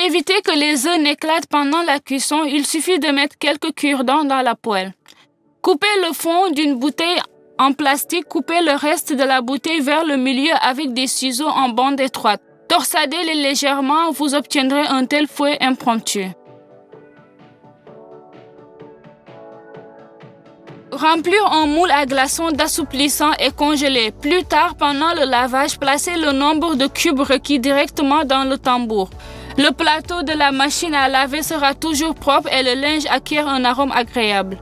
éviter que les œufs n'éclatent pendant la cuisson, il suffit de mettre quelques cure-dents dans la poêle. Coupez le fond d'une bouteille en plastique, coupez le reste de la bouteille vers le milieu avec des ciseaux en bande étroite. Torsadez-les légèrement, vous obtiendrez un tel fouet impromptu. Remplir un moule à glaçons d'assouplissant et congeler. Plus tard, pendant le lavage, placez le nombre de cubes requis directement dans le tambour. Le plateau de la machine à laver sera toujours propre et le linge acquiert un arôme agréable.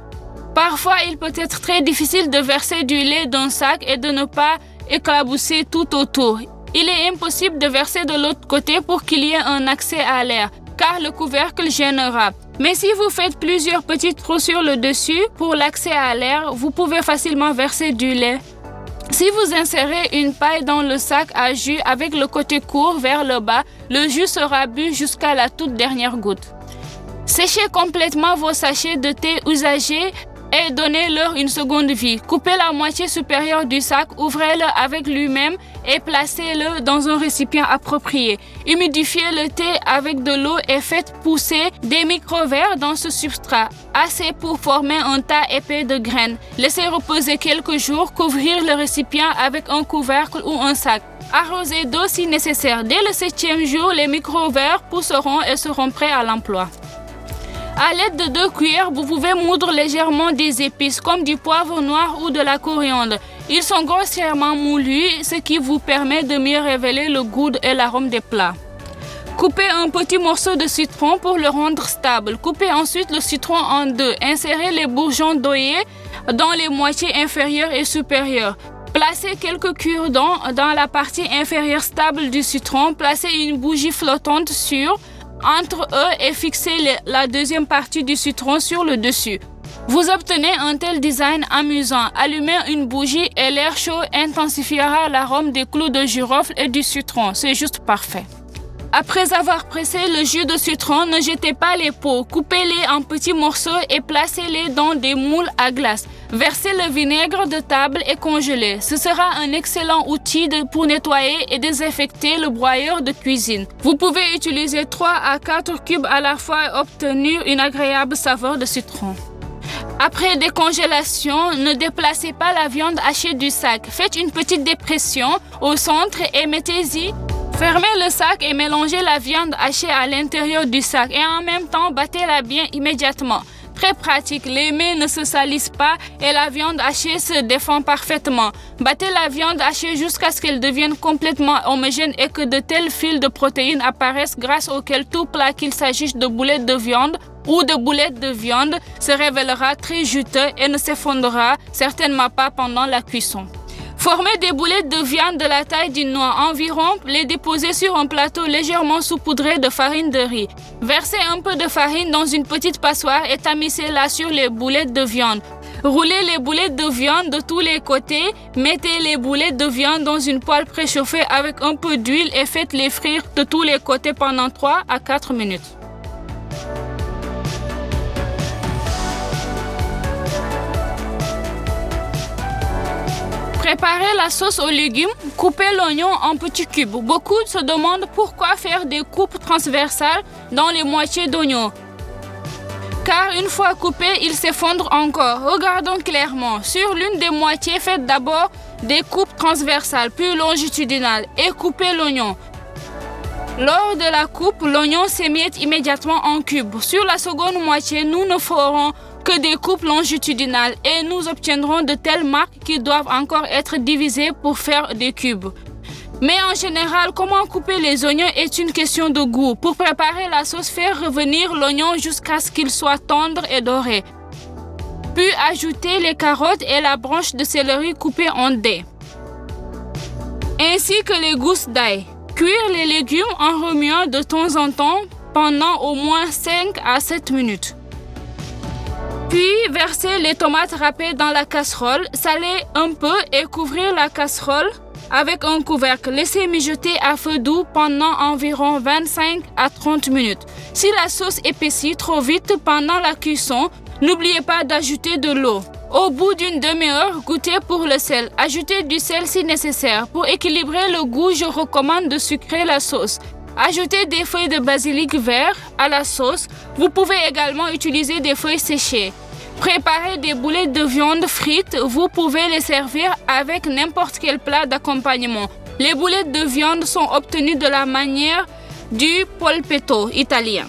Parfois, il peut être très difficile de verser du lait d'un sac et de ne pas éclabousser tout autour. Il est impossible de verser de l'autre côté pour qu'il y ait un accès à l'air, car le couvercle gênera. Mais si vous faites plusieurs petits trous sur le dessus pour l'accès à l'air, vous pouvez facilement verser du lait. Si vous insérez une paille dans le sac à jus avec le côté court vers le bas, le jus sera bu jusqu'à la toute dernière goutte. Séchez complètement vos sachets de thé usagés et donnez-leur une seconde vie. Coupez la moitié supérieure du sac, ouvrez-le avec lui-même et placez-le dans un récipient approprié. Humidifiez le thé avec de l'eau et faites pousser des micro-verres dans ce substrat, assez pour former un tas épais de graines. Laissez reposer quelques jours, couvrir le récipient avec un couvercle ou un sac. Arrosez d'eau si nécessaire. Dès le 7e jour, les micro-verres pousseront et seront prêts à l'emploi. À l'aide de 2 cuillères, vous pouvez moudre légèrement des épices comme du poivre noir ou de la coriandre. Ils sont grossièrement moulus, ce qui vous permet de mieux révéler le goût et l'arôme des plats. Coupez un petit morceau de citron pour le rendre stable. Coupez ensuite le citron en 2. Insérez les bourgeons d'oeillet dans les moitiés inférieures et supérieures. Placez quelques cure-dents dans la partie inférieure stable du citron. Placez une bougie flottante entre eux et fixez la deuxième partie du citron sur le dessus. Vous obtenez un tel design amusant. Allumez une bougie et l'air chaud intensifiera l'arôme des clous de girofle et du citron. C'est juste parfait. Après avoir pressé le jus de citron, ne jetez pas les peaux. Coupez-les en petits morceaux et placez-les dans des moules à glace. Versez le vinaigre de table et congelez. Ce sera un excellent outil pour nettoyer et désinfecter le broyeur de cuisine. Vous pouvez utiliser 3 à 4 cubes à la fois et obtenir une agréable saveur de citron. Après décongélation, ne déplacez pas la viande hachée du sac. Faites une petite dépression au centre et mettez-y. Fermez le sac et mélangez la viande hachée à l'intérieur du sac et en même temps battez-la bien immédiatement. Très pratique, les mains ne se salissent pas et la viande hachée se défend parfaitement. Battez la viande hachée jusqu'à ce qu'elle devienne complètement homogène et que de tels fils de protéines apparaissent grâce auxquels tout plat, qu'il s'agisse de boulettes de viande ou de boulettes de viande, se révélera très juteux et ne s'effondrera certainement pas pendant la cuisson. Formez des boulettes de viande de la taille d'une noix environ, les déposez sur un plateau légèrement saupoudré de farine de riz. Versez un peu de farine dans une petite passoire et tamissez-la sur les boulettes de viande. Roulez les boulettes de viande de tous les côtés, mettez les boulettes de viande dans une poêle préchauffée avec un peu d'huile et faites-les frire de tous les côtés pendant 3 à 4 minutes. Préparez la sauce aux légumes, coupez l'oignon en petits cubes. Beaucoup se demandent pourquoi faire des coupes transversales dans les moitiés d'oignon. Car une fois coupé, il s'effondre encore. Regardons clairement. Sur l'une des moitiés, faites d'abord des coupes transversales, puis longitudinales et coupez l'oignon. Lors de la coupe, l'oignon s'émiette immédiatement en cubes. Sur la seconde moitié, nous ne ferons que des coupes longitudinales et nous obtiendrons de telles marques qui doivent encore être divisées pour faire des cubes. Mais en général, comment couper les oignons est une question de goût. Pour préparer la sauce, faire revenir l'oignon jusqu'à ce qu'il soit tendre et doré. Puis ajouter les carottes et la branche de céleri coupée en dés, ainsi que les gousses d'ail. Cuire les légumes en remuant de temps en temps pendant au moins 5 à 7 minutes. Puis, versez les tomates râpées dans la casserole, salez un peu et couvrir la casserole avec un couvercle. Laissez mijoter à feu doux pendant environ 25 à 30 minutes. Si la sauce épaissit trop vite pendant la cuisson, n'oubliez pas d'ajouter de l'eau. Au bout d'une demi-heure, goûtez pour le sel. Ajoutez du sel si nécessaire. Pour équilibrer le goût, je recommande de sucrer la sauce. Ajoutez des feuilles de basilic vert à la sauce. Vous pouvez également utiliser des feuilles séchées. Préparez des boulettes de viande frites. Vous pouvez les servir avec n'importe quel plat d'accompagnement. Les boulettes de viande sont obtenues de la manière du polpetto italien.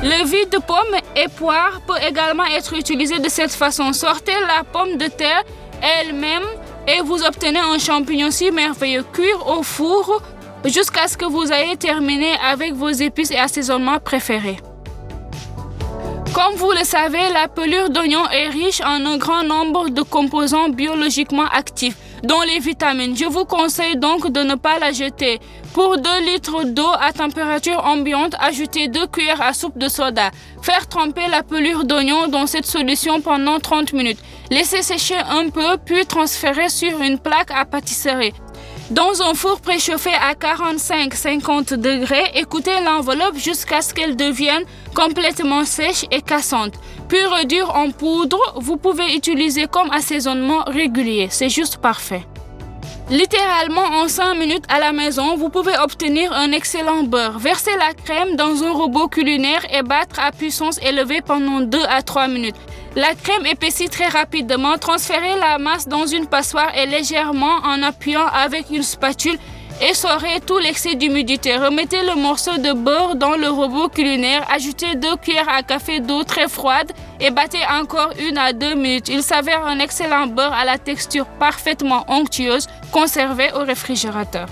Le vide de pomme et poire peut également être utilisé de cette façon. Sortez la pomme de terre elle-même et vous obtenez un champignon si merveilleux. Cuire au four jusqu'à ce que vous ayez terminé avec vos épices et assaisonnements préférés. Comme vous le savez, la pelure d'oignon est riche en un grand nombre de composants biologiquement actifs, dont les vitamines. Je vous conseille donc de ne pas la jeter. Pour 2 litres d'eau à température ambiante, ajoutez 2 cuillères à soupe de soda. Faire tremper la pelure d'oignon dans cette solution pendant 30 minutes. Laissez sécher un peu, puis transférer sur une plaque à pâtisserie. Dans un four préchauffé à 45-50 degrés, écoutez l'enveloppe jusqu'à ce qu'elle devienne complètement sèche et cassante. Puis réduire en poudre, vous pouvez utiliser comme assaisonnement régulier. C'est juste parfait. Littéralement en 5 minutes à la maison, vous pouvez obtenir un excellent beurre. Versez la crème dans un robot culinaire et battre à puissance élevée pendant 2 à 3 minutes. La crème épaissit très rapidement. Transférez la masse dans une passoire et légèrement en appuyant avec une spatule, essorez tout l'excès d'humidité. Remettez le morceau de beurre dans le robot culinaire. Ajoutez 2 cuillères à café d'eau très froide et battez encore 1 à 2 minutes. Il s'avère un excellent beurre à la texture parfaitement onctueuse, conservé au réfrigérateur.